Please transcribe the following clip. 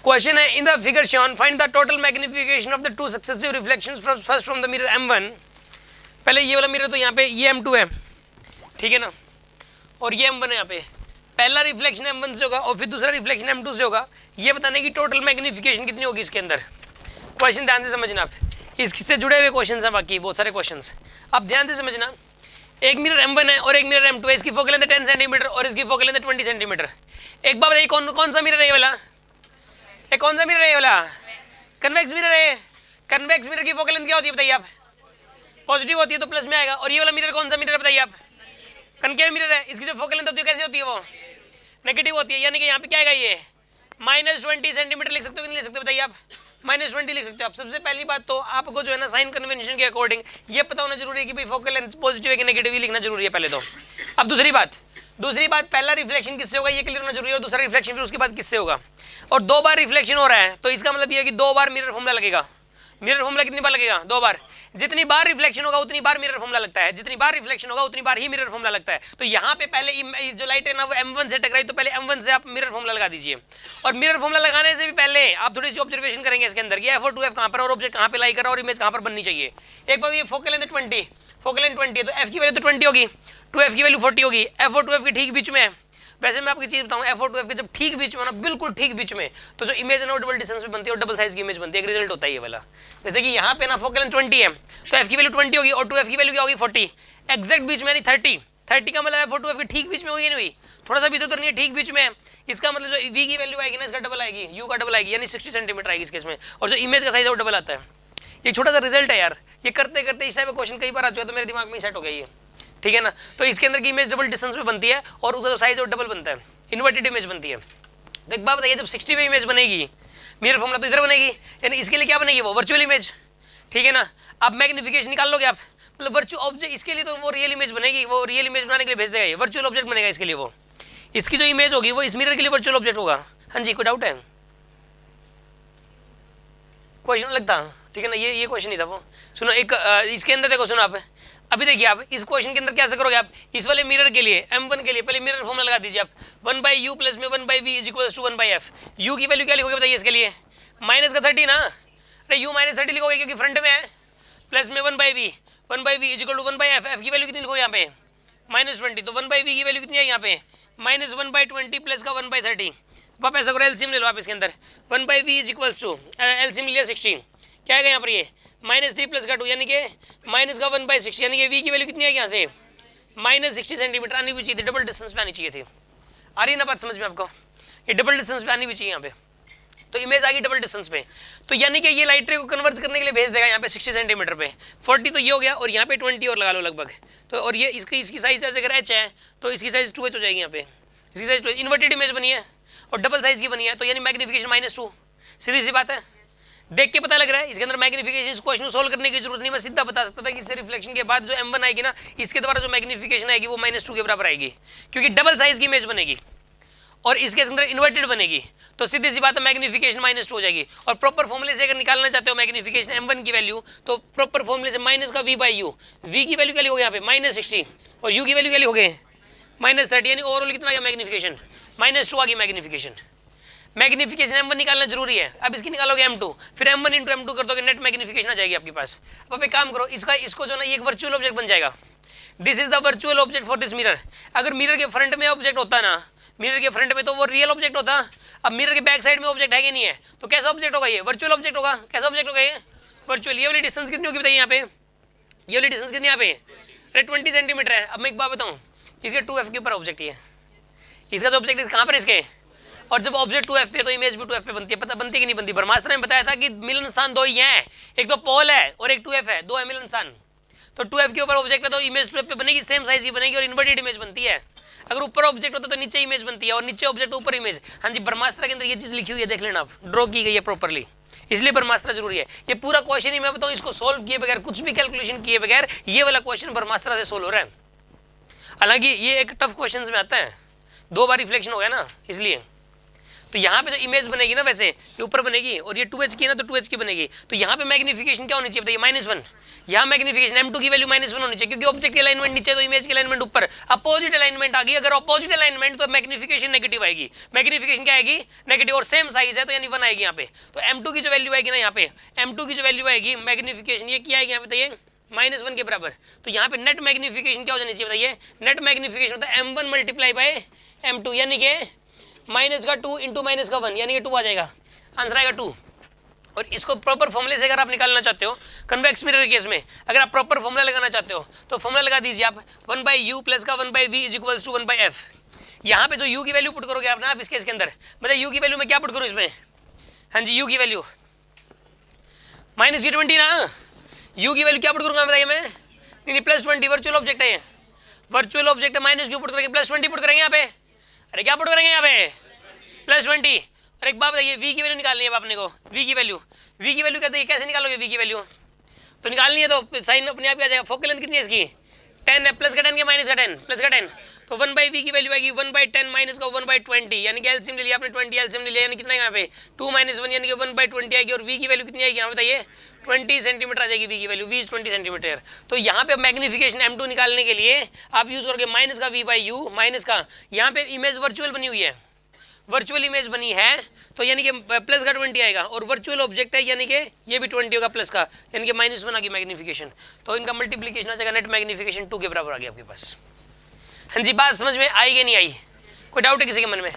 Question है in the figure shown find the total magnification of the two successive reflections first from the mirror M1। पहले ये वाला mirror तो यहाँ पे ये M2 है, ठीक है ना, और ये M1 है। यहाँ पे पहला रिफ्लेक्शन M1 से होगा और फिर दूसरा रिफ्लेक्शन M2 से होगा। ये बताने की टोटल मैग्निफिकेशन कितनी होगी इसके अंदर। क्वेश्चन ध्यान से समझना आप, इससे जुड़े हुए क्वेश्चन हैं बाकी बहुत सारे क्वेश्चन। अब ध्यान से समझना, एक मिरर M1 है और एक मिरर M2 है। इसकी फोकल लेंथ 10 सेंटीमीटर और इसकी फोकल लेंथ 20 सेंटीमीटर। एक बार बताइए कौन सा मिरर है ये वाला? ये कौन सा मिरर है ये वाला? कन्वेक्स मिरर है। कन्वेक्स मिरर की फोकल लेंथ क्या होती है बताइए आप? पॉजिटिव होती है तो प्लस में आएगा। और ये वाला मिरर कौन सा मिरर बताइए आप? कनकेव मिरर है। इसकी जो फोकल लेंथ होती है कैसी होती है? वो नेगेटिव होती है, यानी कि यहाँ पे क्या आएगा? ये -20 सेंटीमीटर लिख सकते हो कि नहीं लिख सकते बताइए आप? -20 लिख सकते हो आप। सबसे पहली बात तो आपको जो है ना साइन कन्वेंशन के अकॉर्डिंग ये पता होना जरूरी है कि भाई फोकल लेंथ पॉजिटिव है कि नेगेटिव, लिखना जरूरी है पहले तो। अब दूसरी बात पहला रिफ्लेक्शन किससे होगा ये क्लियर होना जरूरी है, और दूसरा रिफ्लेक्शन फिर उसके बाद किससे होगा। और 2 बार रिफ्लेक्शन हो रहा है तो इसका मतलब ये है कि 2 बार मिरर फॉर्मूला लगेगा। मिरर फॉर्मूला कितनी बार लगेगा? 2 बार। जितनी बार रिफ्लेक्शन होगा उतनी बार मिरर फॉर्मूला लगता है, जितनी बार रिफ्लेक्शन होगा उतनी बार ही मिरर फॉर्मूला लगता है। तो यहाँ पे पहले जो लाइट है ना वो M1 से टकराई तो पहले M1 से आप मिरर फॉर्मूला लगा दीजिए। और मिरर फॉर्मूला लगाने से भी पहले आप थोड़ी सी ऑब्जर्वेशन करेंगे इसके अंदर, ये F और 2F कहाँ पर और ऑब्जेक्ट कहाँ पे लाई कर रहा है और इमेज कहाँ पर बननी चाहिए। एक बार ये फोकल लेंथ 20, फोकल लेंथ 20 है तो F की वैल्यू तो 20 होगी, 2F की वैल्यू 40 होगी। F और 2F के ठीक बीच में है। वैसे मैं आपकी चीज बताऊं, F और 2F के जब ठीक बीच में ना, बिल्कुल ठीक बीच में, तो जो इमेज है ना डबल डिस्टेंस में बनती है और डबल साइज की इमेज बनती है। एक रिजल्ट होता है ये वाला। जैसे कि यहाँ पे ना फोकल लेंथ 20 है तो F की वैल्यू 20 होगी और 2F की वैल्यू क्या होगी? 40। एग्जैक्ट बीच में यानी 30 का मतलब F और 2F के ठीक बीच में हुई नहीं हुई, थोड़ा सा भी तो नहीं है, ठीक बीच में है। इसका मतलब जो V की वैल्यू आएगी ना इसका डबल आएगी, U का डबल आएगी, यानी 60 सेंटीमीटर आएगी इस केस में। और जो इमेज का साइज है वो डबल आता है। ये छोटा सा रिजल्ट है यार, ये करते करते इस टाइप का क्वेश्चन कई बार आ चुका है तो मेरे दिमाग में सेट हो गया ये, ठीक है ना। तो इसके अंदर की इमेज डबल डिस्टेंस में बनती है और उसका साइज और डबल बनता है, इन्वर्टेड इमेज बनती है। तो एक बात बताइए, जब 60 पे इमेज बनेगी मिरर फॉर्मूला तो इधर बनेगी, यानी इसके लिए क्या बनेगी? वो वर्चुअल इमेज, ठीक है ना। अब मैग्निफिकेशन निकाल लोगे आप, मतलब वर्चुअल ऑब्जेक्ट, इसके लिए तो वो रियल इमेज बनेगी, वो रियल इमेज बनाने के लिए भेज देगा, ये वर्चुअल ऑब्जेक्ट बनेगा इसके लिए। वो इसकी जो इमेज होगी वो इस मिरर के लिए वर्चुअल ऑब्जेक्ट होगा। हाँ जी, कोई डाउट है? क्वेश्चन लगता, ठीक है ना। ये क्वेश्चन नहीं था वो। सुनो एक इसके अंदर देखो, सुनो आप अभी देखिए, आप इस क्वेश्चन के अंदर कैसे करोगे आप? इस वाले मिरर के लिए M1 के लिए पहले मिरर फॉर्मूला लगा दीजिए आप, 1/u प्लस में 1/v is equal to 1/f। u की वैल्यू क्या लिखोगे बताइए इसके लिए? माइनस का 30 ना, अरे u -30 लिखोगे क्योंकि फ्रंट में है, प्लस में 1/v is equal to 1/f। f की वैल्यू कितनी लिखोगे यहाँ पे? -20। तो 1/v की वैल्यू कितनी है यहाँ पे? -1/20 प्लस का 1/30। आप ऐसा करो एलसीएम ले लो आप इसके अंदर, 1/v is equal to LCM लिया 16, क्या आएगा यहाँ पर? ये -3 प्लस का 2 यानी कि माइनस का 1/60, यानी कि v की वैल्यू कितनी है यहाँ से? -60 सेंटीमीटर आनी भी चाहिए, डबल डिस्टेंस पे आनी चाहिए थी। आ रही ना बात समझ में आपको? ये डबल डिस्टेंस पे आनी भी चाहिए यहाँ पे। तो इमेज आ गई डबल डिस्टेंस पे, तो यानी कि ये लाइट रे को कन्वर्ट करने के लिए भेज देगा यहाँ पे 60 सेंटीमीटर पे। 40 तो ये हो गया और यहाँ पे 20 और लगा लो लगभग। तो और ये इसकी साइज ऐसे अगर h है तो इसकी साइज 2h हो जाएगी यहाँ पे, इसकी साइज 2h। इन्वर्टेड इमेज बनी है और डबल साइज की बनी है, तो यानी मैग्निफिकेशन -2। सीधी सी बात है, देख के पता लग रहा है। इसके अंदर मैग्निफिकेशन, इस क्वेश्चन को सोल्व करने की जरूरत नहीं, मैं सीधा बता सकता था कि इससे रिफ्लेक्शन के बाद जो M1 आएगी ना, इसके द्वारा जो मैग्निफिकेशन आएगी वो -2 के बराबर आएगी, क्योंकि डबल साइज की इमेज बनेगी और इसके अंदर इन्वर्टेड बनेगी। तो सीधी सी बात है मैग्निफिकेशन -2 हो जाएगी। और प्रॉपर फॉर्मूले से अगर निकालना चाहते हो मैग्निफिकेशन M1 की वैल्यू, तो प्रॉपर फॉर्मूले से माइनस का v/u, v की वैल्यू क्या लिखोगे यहाँ पे? -60 और u की वैल्यू क्या लिखोगे? -30, यानी ओवरऑल कितना आ गया मैग्निफिकेशन? -2 आ गई मैग्निफिकेशन। मैग्निफिकेशन M1 निकालना जरूरी है। अब इसकी निकालोगे M2, फिर M1 इंटू M2 कर दोगे, नेट मैग्निफिकेशन आ जाएगी आपके पास। अब आप एक काम करो, इसको जो ना ये एक वर्चुअल ऑब्जेक्ट बन जाएगा। This is the virtual object for this mirror. अगर मिरर के फ्रंट में ऑब्जेक्ट होता ना, मिरर के फ्रंट में, तो वो रियल ऑब्जेक्ट होता। अब मिरर के बैक साइड में ऑब्जेक्ट है कि नहीं है, तो कैसा ऑब्जेक्ट होगा? ये वर्चुअल ऑब्जेक्ट होगा। कैसा ऑब्जेक्ट होगा ये? वर्चुअल। ये वाली डिस्टेंस कितनी होगी बताइए यहाँ पे? ये वाली डिस्टेंस कितनी यहाँ पे? अरे 20 सेंटीमीटर है। अब मैं एक बात बताऊँ, इसके 2f के ऊपर ऑब्जेक्ट ही है, इसका जो ऑब्जेक्ट कहाँ पर इसके, और जब ऑब्जेक्ट 2f पे तो इमेज भी 2f पे बनती है। पता बनती कि नहीं बनती? ब्रह्मास्त्र में बताया था कि मिलन स्थान 2 ही हैं, एक तो पोल है और एक 2f है, 2 है मिलन स्थान। तो 2f के ऊपर ऑब्जेक्ट है तो इमेज 2f पे बनेगी, सेम साइज की बनेगी और इन्वर्टेड इमेज बनती है। अगर ऊपर ऑब्जेक्ट होता तो नीचे इमेज बनती है और नीचे ऑब्जेक्ट ऊपर इमेज। हाँ जी, ब्रह्मास्त्र के अंदर ये चीज लिखी हुई है, देख लेना आप, ड्रॉ की गई है प्रॉपरली, इसलिए ब्रह्मास्त्र जरूरी है। ये पूरा क्वेश्चन ही मैं बताऊँ, इसको सोल्व किए बगैर, कुछ भी कैलकुलेशन किए बगैर ये वाला क्वेश्चन ब्रह्मास्त्र से सोल्व हो रहा है। हालांकि ये एक टफ क्वेश्चन में आता है, 2 बार रिफ्लेक्शन हो गया ना इसलिए। तो यहाँ पे जो इमेज बनेगी ना वैसे ये ऊपर बनेगी और ये 2h की ना तो 2h की बनेगी। तो यहाँ पे मैग्निफिकेशन क्या होनी चाहिए बताइए, -1। यहाँ मैग्निफिकेशन m2 की वैल्यू -1 होनी चाहिए, क्योंकि ऑब्जेक्ट की अलाइनमेंट नीचे तो इमेज की अलाइनमेंट ऊपर, अपोजिट अलाइनमेंट आ गई। अगर अपोजिट अलाइनमेंट तो मैग्निफिकेशन नेगेटिव आएगी, मैग्निफिकेशन क्या आएगी, नेगेटिव, और सेम साइज है तो यानी 1 आएगी यहाँ पे। तो m2 की जो वैल्यू आएगी ना, यहाँ पे m2 की जो वैल्यू आएगी मैग्निफिकेशन ये क्या आएगी यहाँ पे बताइए, -1 के बराबर। तो यहाँ पे नेट मैग्निफिकेशन क्या हो जानी चाहिए बताइए, नेट मैग्निफिकेशन होता है m1 मल्टीप्लाई बाय m2, यानी कि माइनस का 2 इंटू माइनस का 1, यानी कि 2 आ जाएगा, आंसर आएगा 2। और इसको प्रॉपर फॉर्मूले से अगर आप निकालना चाहते हो कन्वेक्स मिरर केस में, अगर आप प्रॉपर फॉर्मूला लगाना चाहते हो तो फॉर्मूला लगा दीजिए आप 1/u प्लस का 1/v is equals to 1/f। यहाँ पे जो u की वैल्यू पुट करोगे आप ना, आप इस केस के अंदर मतलब u की वैल्यू में क्या पुट करूँ इसमें, हाँ जी u की वैल्यू -20 ना, u की वैल्यू क्या पुट करूँगा बताइए मैं, नहीं +20, वर्चुअल ऑब्जेक्ट है ये, वर्चुअल ऑब्जेक्ट है, -q पुट करेंगे, +20 पुट करेंगे यहाँ पे, अरे क्या पुट करेंगे यहाँ पे +20। और एक बात बताइए v की वैल्यू निकालनी है आपने को, v की वैल्यू कहते हैं कैसे निकालोगे v की वैल्यू, तो निकालनी है तो साइन अपने आप ही आ जाएगा। फोकल लेंथ कितनी है इसकी 10 है, प्लस का 10 या माइनस का 10, प्लस का 10, तो 1/v की वैल्यू आएगी 1/10 माइनस का 1/20, यानी कि एलसीएम ले लिया आपने 20, एलसीएम ले लिया यानी कितना यहाँ पे 2 - 1 यानी कि 1/20 आएगी। और v की वैल्यू कितनी आएगी यहाँ बताइए 20 सेंटीमीटर आ जाएगी v की वैल्यू, v इज 20 सेंटीमीटर। तो यहाँ पे मैग्निफिकेशन m2 निकालने के लिए आप यूज करोगे माइनस का v/u, माइनस का यहाँ पे इमेज वर्चुअल बनी हुई है, वर्चुअल इमेज बनी है तो यानी कि प्लस का 20 आएगा, और वर्चुअल ऑब्जेक्ट है यानी कि ये भी 20 होगा प्लस का, यानी कि -1 आ गई मैग्निफिकेशन। तो इनका मल्टीप्लिकेशन आ जाएगा नेट मैग्निफिकेशन 2 के बराबर आ गया आपके पास। हाँ जी, बात समझ में आई कि नहीं आई, कोई डाउट है किसी के मन में?